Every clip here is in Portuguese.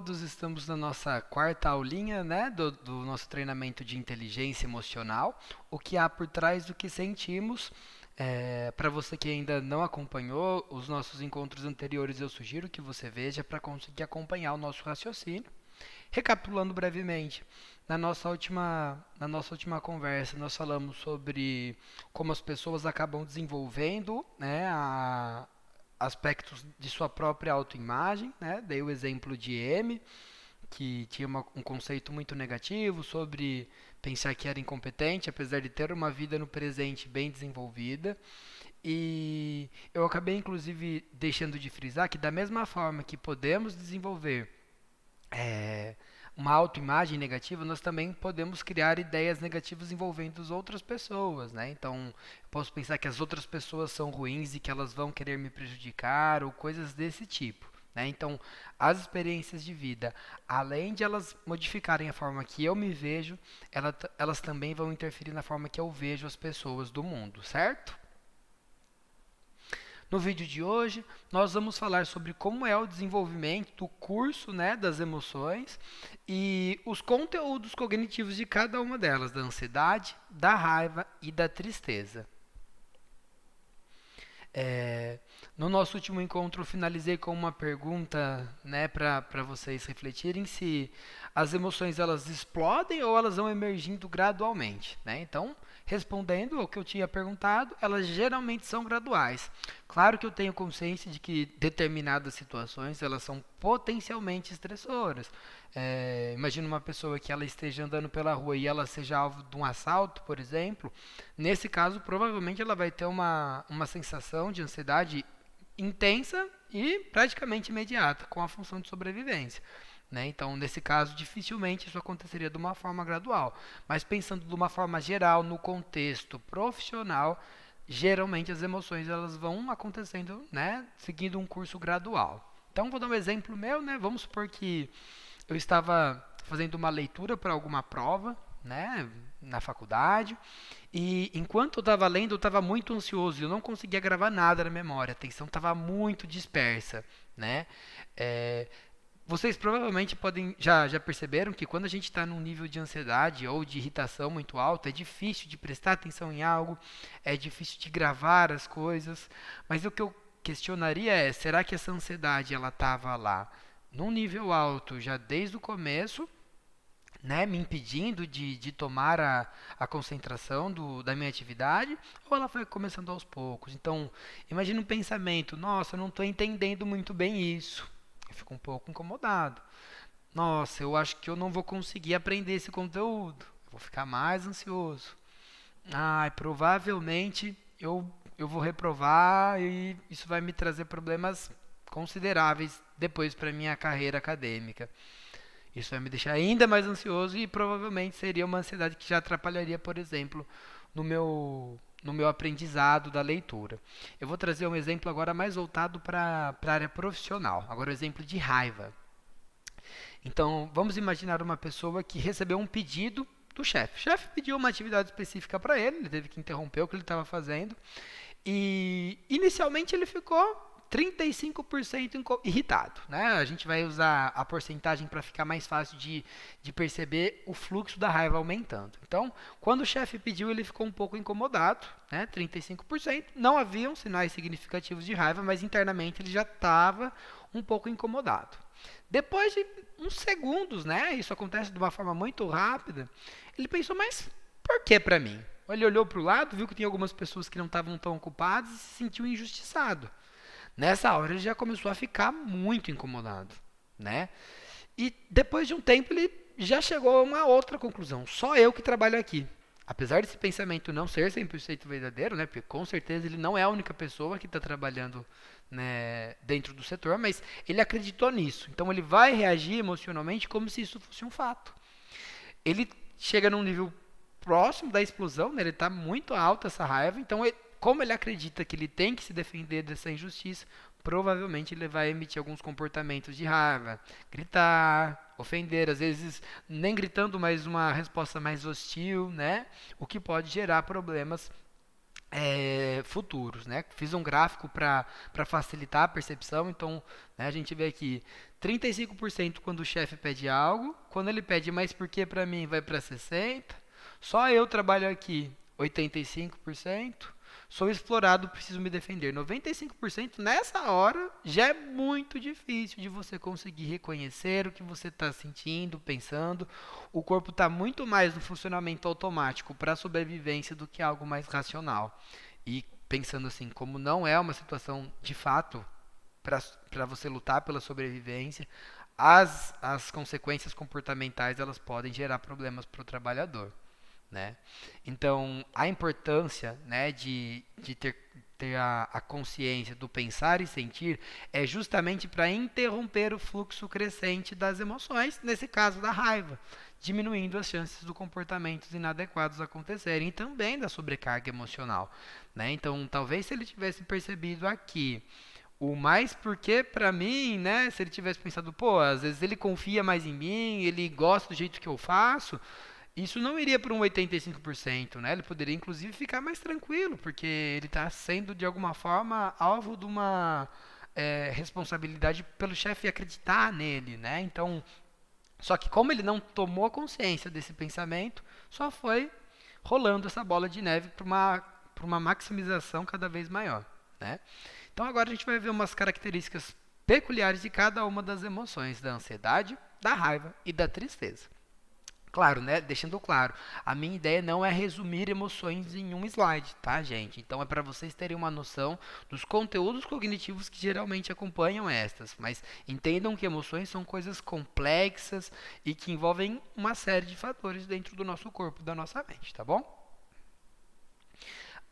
todos, estamos na nossa quarta aulinha, né, do nosso treinamento de inteligência emocional, o que há por trás do que sentimos. Para você que ainda não acompanhou os nossos encontros anteriores, eu sugiro que você veja para conseguir acompanhar o nosso raciocínio. Recapitulando brevemente, na nossa última conversa, nós falamos sobre como as pessoas acabam desenvolvendo, né, aspectos de sua própria autoimagem, né? Dei o exemplo de M, que tinha um conceito muito negativo sobre pensar que era incompetente, apesar de ter uma vida no presente bem desenvolvida. E eu acabei, inclusive, deixando de frisar que, da mesma forma que podemos desenvolver é, uma autoimagem negativa, nós também podemos criar ideias negativas envolvendo as outras pessoas, né? Então, eu posso pensar que as outras pessoas são ruins e que elas vão querer me prejudicar ou coisas desse tipo. Né? Então, as experiências de vida, além de elas modificarem a forma que eu me vejo, elas também vão interferir na forma que eu vejo as pessoas do mundo, certo? No vídeo de hoje, nós vamos falar sobre como é o desenvolvimento do curso, né, das emoções e os conteúdos cognitivos de cada uma delas, da ansiedade, da raiva e da tristeza. É, no nosso último encontro, eu finalizei com uma pergunta, né, para vocês refletirem se as emoções elas explodem ou elas vão emergindo gradualmente, né? Então, respondendo ao que eu tinha perguntado, elas geralmente são graduais. Claro que eu tenho consciência de que determinadas situações elas são potencialmente estressoras. Imagina uma pessoa que ela esteja andando pela rua e ela seja alvo de um assalto, por exemplo. Nesse caso, provavelmente ela vai ter uma sensação de ansiedade intensa e praticamente imediata, com a função de sobrevivência. Né? Então, nesse caso, dificilmente isso aconteceria de uma forma gradual. Mas pensando de uma forma geral, no contexto profissional, geralmente as emoções elas vão acontecendo, né, seguindo um curso gradual. Então, vou dar um exemplo meu, né? Vamos supor que eu estava fazendo uma leitura para alguma prova, né, na faculdade, e enquanto eu estava lendo, eu estava muito ansioso, eu não conseguia gravar nada na memória, a atenção estava muito dispersa, né? É, vocês provavelmente já perceberam que quando a gente está num nível de ansiedade ou de irritação muito alto, é difícil de prestar atenção em algo, é difícil de gravar as coisas, mas o que eu questionaria é, será que essa ansiedade ela estava lá num nível alto já desde o começo, né, me impedindo de tomar a concentração da minha atividade, ou ela foi começando aos poucos? Então, imagina um pensamento, nossa, eu não estou entendendo muito bem isso. Eu fico um pouco incomodado. Nossa, eu acho que eu não vou conseguir aprender esse conteúdo. Eu vou ficar mais ansioso. Provavelmente eu vou reprovar e isso vai me trazer problemas consideráveis depois para minha carreira acadêmica. Isso vai me deixar ainda mais ansioso e provavelmente seria uma ansiedade que já atrapalharia, por exemplo, no meu aprendizado da leitura. Eu vou trazer um exemplo agora mais voltado para a área profissional. Agora, o exemplo de raiva. Então, vamos imaginar uma pessoa que recebeu um pedido do chefe. O chefe pediu uma atividade específica para ele teve que interromper o que ele estava fazendo. E inicialmente ele ficou 35% irritado. Né? A gente vai usar a porcentagem para ficar mais fácil de perceber o fluxo da raiva aumentando. Então, quando o chefe pediu, ele ficou um pouco incomodado, né? 35%. Não haviam sinais significativos de raiva, mas internamente ele já estava um pouco incomodado. Depois de uns segundos, né? Isso acontece de uma forma muito rápida. Ele pensou, mas por que para mim? Ele olhou para o lado, viu que tinha algumas pessoas que não estavam tão ocupadas e se sentiu injustiçado. Nessa hora ele já começou a ficar muito incomodado, né? E depois de um tempo ele já chegou a uma outra conclusão. Só eu que trabalho aqui. Apesar desse pensamento não ser 100% verdadeiro, né? Porque com certeza ele não é a única pessoa que está trabalhando, né, dentro do setor, mas ele acreditou nisso. Então ele vai reagir emocionalmente como se isso fosse um fato. Ele chega num nível próximo da explosão, né? Ele está muito alto essa raiva, então como ele acredita que ele tem que se defender dessa injustiça, provavelmente ele vai emitir alguns comportamentos de raiva, gritar, ofender, às vezes nem gritando, mas uma resposta mais hostil, né? O que pode gerar problemas futuros, né? Fiz um gráfico para facilitar a percepção, então, né, a gente vê aqui 35% quando o chefe pede algo, quando ele pede mais por que para mim vai para 60%, só eu trabalho aqui 85%, sou explorado, preciso me defender 95%, nessa hora já é muito difícil de você conseguir reconhecer o que você está sentindo, pensando, o corpo está muito mais no funcionamento automático para a sobrevivência do que algo mais racional. E pensando assim, como não é uma situação de fato para você lutar pela sobrevivência, as consequências comportamentais elas podem gerar problemas para o trabalhador, né? Então, a importância, né, de ter a consciência do pensar e sentir é justamente para interromper o fluxo crescente das emoções, nesse caso da raiva, diminuindo as chances do comportamentos inadequados acontecerem e também da sobrecarga emocional, né? Então, talvez se ele tivesse percebido aqui o mais porque para mim, né, se ele tivesse pensado, pô, às vezes ele confia mais em mim, ele gosta do jeito que eu faço, isso não iria para um 85%, né? Ele poderia inclusive ficar mais tranquilo, porque ele está sendo de alguma forma alvo de uma responsabilidade pelo chefe acreditar nele, né? Então, só que como ele não tomou consciência desse pensamento, só foi rolando essa bola de neve para uma maximização cada vez maior, né? Então agora a gente vai ver umas características peculiares de cada uma das emoções, da ansiedade, da raiva e da tristeza. Claro, né? Deixando claro, a minha ideia não é resumir emoções em um slide, tá, gente? Então é para vocês terem uma noção dos conteúdos cognitivos que geralmente acompanham estas, mas entendam que emoções são coisas complexas e que envolvem uma série de fatores dentro do nosso corpo, da nossa mente, tá bom?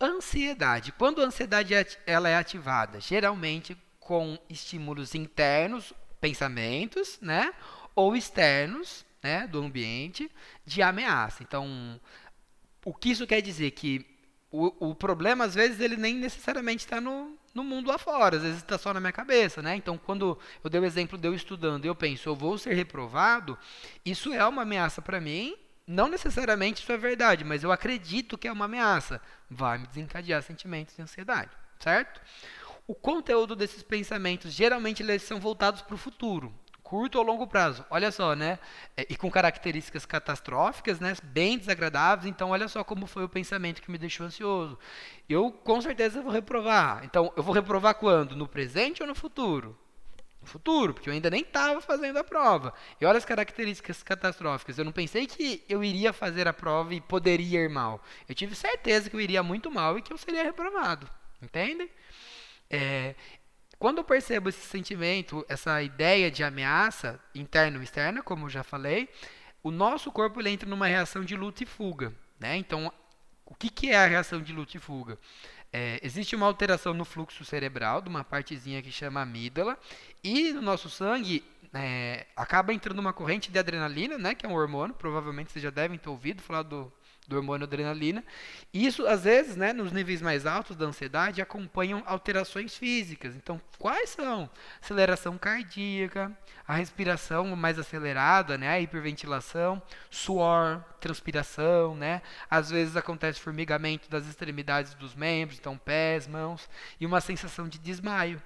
Ansiedade. Quando a ansiedade ela é ativada, geralmente com estímulos internos, pensamentos, né? Ou externos, né, do ambiente, de ameaça. Então, o que isso quer dizer? Que o problema, às vezes, ele nem necessariamente está no mundo lá fora, às vezes está só na minha cabeça, né? Então, quando eu dei o exemplo de eu estudando e eu penso, eu vou ser reprovado, isso é uma ameaça para mim. Não necessariamente isso é verdade, mas eu acredito que é uma ameaça. Vai me desencadear sentimentos de ansiedade, certo? O conteúdo desses pensamentos, geralmente, eles são voltados para o futuro, curto ou longo prazo. Olha só, né? E com características catastróficas, né? Bem desagradáveis. Então, olha só como foi o pensamento que me deixou ansioso. Eu, com certeza, vou reprovar. Então, eu vou reprovar quando? No presente ou no futuro? No futuro, porque eu ainda nem estava fazendo a prova. E olha as características catastróficas. Eu não pensei que eu iria fazer a prova e poderia ir mal. Eu tive certeza que eu iria muito mal e que eu seria reprovado. Entendem? É, quando eu percebo esse sentimento, essa ideia de ameaça interna ou externa, como eu já falei, o nosso corpo ele entra numa reação de luta e fuga, né? Então, o que, que é a reação de luta e fuga? Existe uma alteração no fluxo cerebral, de uma partezinha que chama amígdala, e no nosso sangue acaba entrando uma corrente de adrenalina, né, que é um hormônio, provavelmente vocês já devem ter ouvido falar do hormônio adrenalina. E isso, às vezes, né, nos níveis mais altos da ansiedade, acompanham alterações físicas. Então, quais são? Aceleração cardíaca, a respiração mais acelerada, né, a hiperventilação, suor, transpiração, né? Às vezes acontece formigamento das extremidades dos membros, então pés, mãos, e uma sensação de desmaio.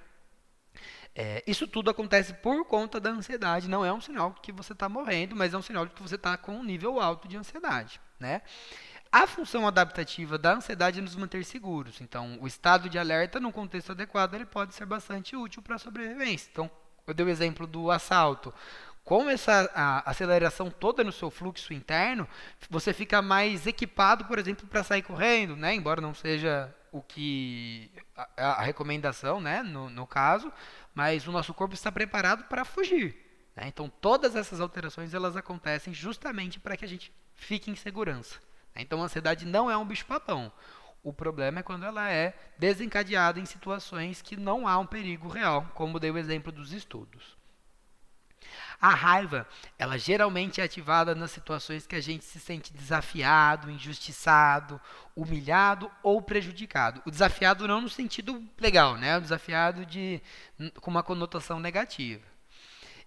Isso tudo acontece por conta da ansiedade. Não é um sinal que você está morrendo, mas é um sinal de que você está com um nível alto de ansiedade, né? A função adaptativa da ansiedade é nos manter seguros. Então, o estado de alerta, num contexto adequado, ele pode ser bastante útil para a sobrevivência. Então, eu dei o exemplo do assalto. Com essa aceleração toda no seu fluxo interno, você fica mais equipado, por exemplo, para sair correndo, né? Embora não seja o que a recomendação, né? No caso, mas o nosso corpo está preparado para fugir, né? Então, todas essas alterações elas acontecem justamente para que a gente fique em segurança. Então, a ansiedade não é um bicho-papão. O problema é quando ela é desencadeada em situações que não há um perigo real, como dei o exemplo dos estudos. A raiva, ela geralmente é ativada nas situações que a gente se sente desafiado, injustiçado, humilhado ou prejudicado. O desafiado não no sentido legal, né? O desafiado com uma conotação negativa.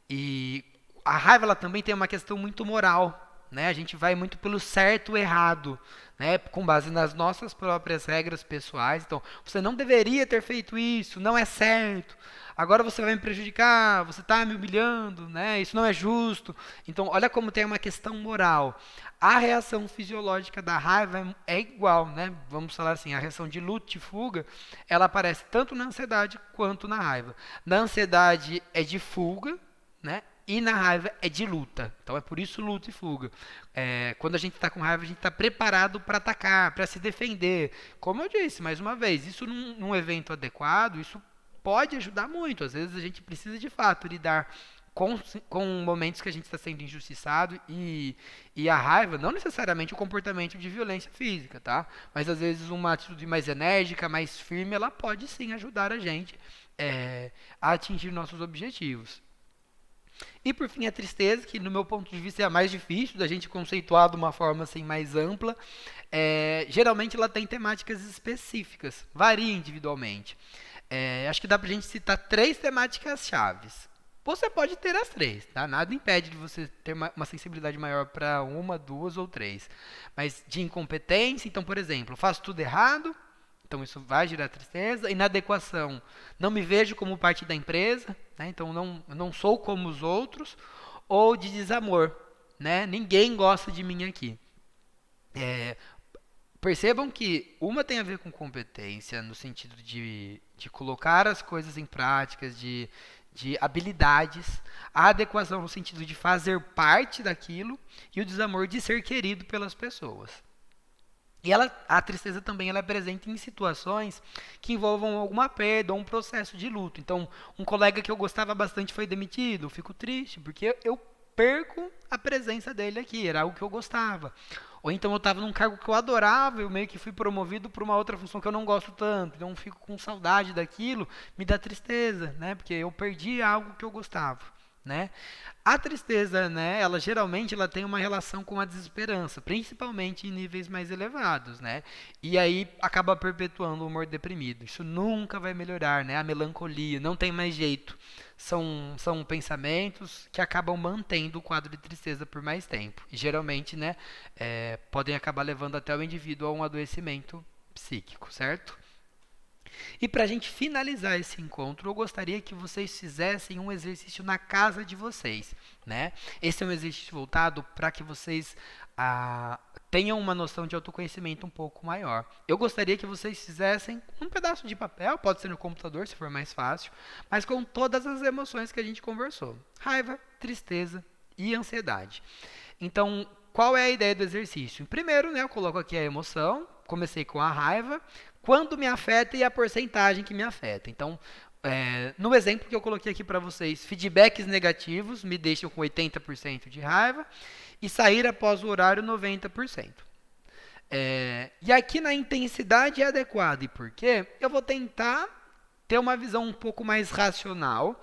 E a raiva ela também tem uma questão muito moral, né? A gente vai muito pelo certo ou errado, né? Com base nas nossas próprias regras pessoais. Então, você não deveria ter feito isso, não é certo. Agora você vai me prejudicar, você está me humilhando, né? Isso não é justo. Então, olha como tem uma questão moral. A reação fisiológica da raiva é igual, né? Vamos falar assim, a reação de luta e fuga, ela aparece tanto na ansiedade quanto na raiva. Na ansiedade é de fuga, né? E na raiva é de luta. Então é por isso luta e fuga. Quando a gente está com raiva, a gente está preparado para atacar, para se defender. Como eu disse, mais uma vez, isso num evento adequado, isso pode ajudar muito. Às vezes a gente precisa de fato lidar com momentos que a gente está sendo injustiçado e a raiva, não necessariamente o comportamento de violência física, tá? Mas às vezes uma atitude mais enérgica, mais firme, ela pode sim ajudar a gente a atingir nossos objetivos. E por fim a tristeza, que no meu ponto de vista é a mais difícil da gente conceituar de uma forma assim mais ampla. Geralmente ela tem temáticas específicas, varia individualmente. Acho que dá pra gente citar 3 temáticas chaves. Você pode ter as 3, tá? Nada impede de você ter uma sensibilidade maior para uma, 2 ou 3. Mas de incompetência, então, por exemplo, faço tudo errado, então isso vai gerar tristeza. Inadequação, não me vejo como parte da empresa, né? Então não sou como os outros. Ou de desamor, né? Ninguém gosta de mim aqui. Percebam que uma tem a ver com competência, no sentido de colocar as coisas em práticas, de habilidades, a adequação no sentido de fazer parte daquilo, e o desamor de ser querido pelas pessoas. E a tristeza também ela é presente em situações que envolvam alguma perda ou um processo de luto. Então, um colega que eu gostava bastante foi demitido, eu fico triste, porque eu perco a presença dele aqui, era algo que eu gostava. Ou então eu estava num cargo que eu adorava, eu meio que fui promovido para uma outra função que eu não gosto tanto, então eu fico com saudade daquilo, me dá tristeza, né? Porque eu perdi algo que eu gostava, né? A tristeza, né, ela geralmente ela tem uma relação com a desesperança, principalmente em níveis mais elevados, né? E aí acaba perpetuando o humor deprimido. Isso nunca vai melhorar, né? A melancolia, não tem mais jeito. São pensamentos que acabam mantendo o quadro de tristeza por mais tempo. E geralmente, né, podem acabar levando até o indivíduo a um adoecimento psíquico, certo? E para a gente finalizar esse encontro, eu gostaria que vocês fizessem um exercício na casa de vocês, né? Esse é um exercício voltado para que vocês tenham uma noção de autoconhecimento um pouco maior. Eu gostaria que vocês fizessem um pedaço de papel, pode ser no computador, se for mais fácil, mas com todas as emoções que a gente conversou: raiva, tristeza e ansiedade. Então, qual é a ideia do exercício? Primeiro, né, eu coloco aqui a emoção, comecei com a raiva, quando me afeta e a porcentagem que me afeta. Então, no exemplo que eu coloquei aqui para vocês, feedbacks negativos me deixam com 80% de raiva e sair após o horário 90%. E aqui na intensidade adequada, e por quê? Eu vou tentar ter uma visão um pouco mais racional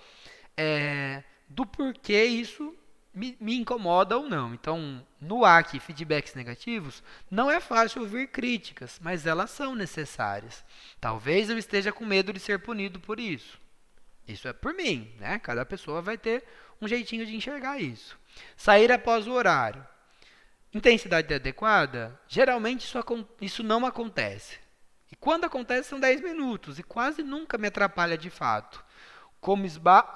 do porquê isso me incomoda ou não. Então, no aqui, feedbacks negativos, não é fácil ouvir críticas, mas elas são necessárias. Talvez eu esteja com medo de ser punido por isso. Isso é por mim, né? Cada pessoa vai ter um jeitinho de enxergar isso. Sair após o horário. Intensidade adequada? Geralmente isso não acontece. E quando acontece são 10 minutos e quase nunca me atrapalha de fato.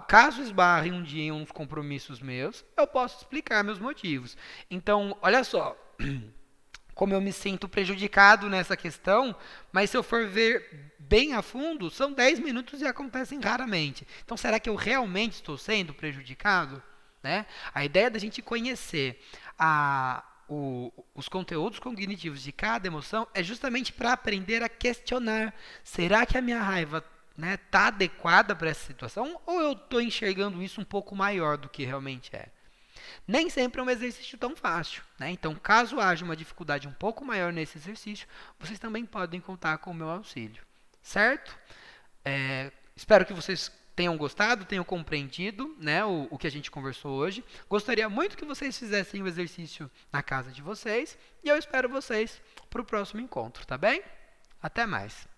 Caso esbarre um dia em uns compromissos meus, eu posso explicar meus motivos. Então, olha só, como eu me sinto prejudicado nessa questão, mas se eu for ver bem a fundo, são 10 minutos e acontecem raramente. Então, será que eu realmente estou sendo prejudicado? Né? A ideia da gente conhecer os conteúdos cognitivos de cada emoção é justamente para aprender a questionar. Será que a minha raiva tá adequada para essa situação, ou eu estou enxergando isso um pouco maior do que realmente é? Nem sempre é um exercício tão fácil, né? Então, caso haja uma dificuldade um pouco maior nesse exercício, vocês também podem contar com o meu auxílio, certo? Espero que vocês tenham gostado, tenham compreendido, né, o que a gente conversou hoje. Gostaria muito que vocês fizessem o exercício na casa de vocês, e eu espero vocês para o próximo encontro, tá bem? Até mais!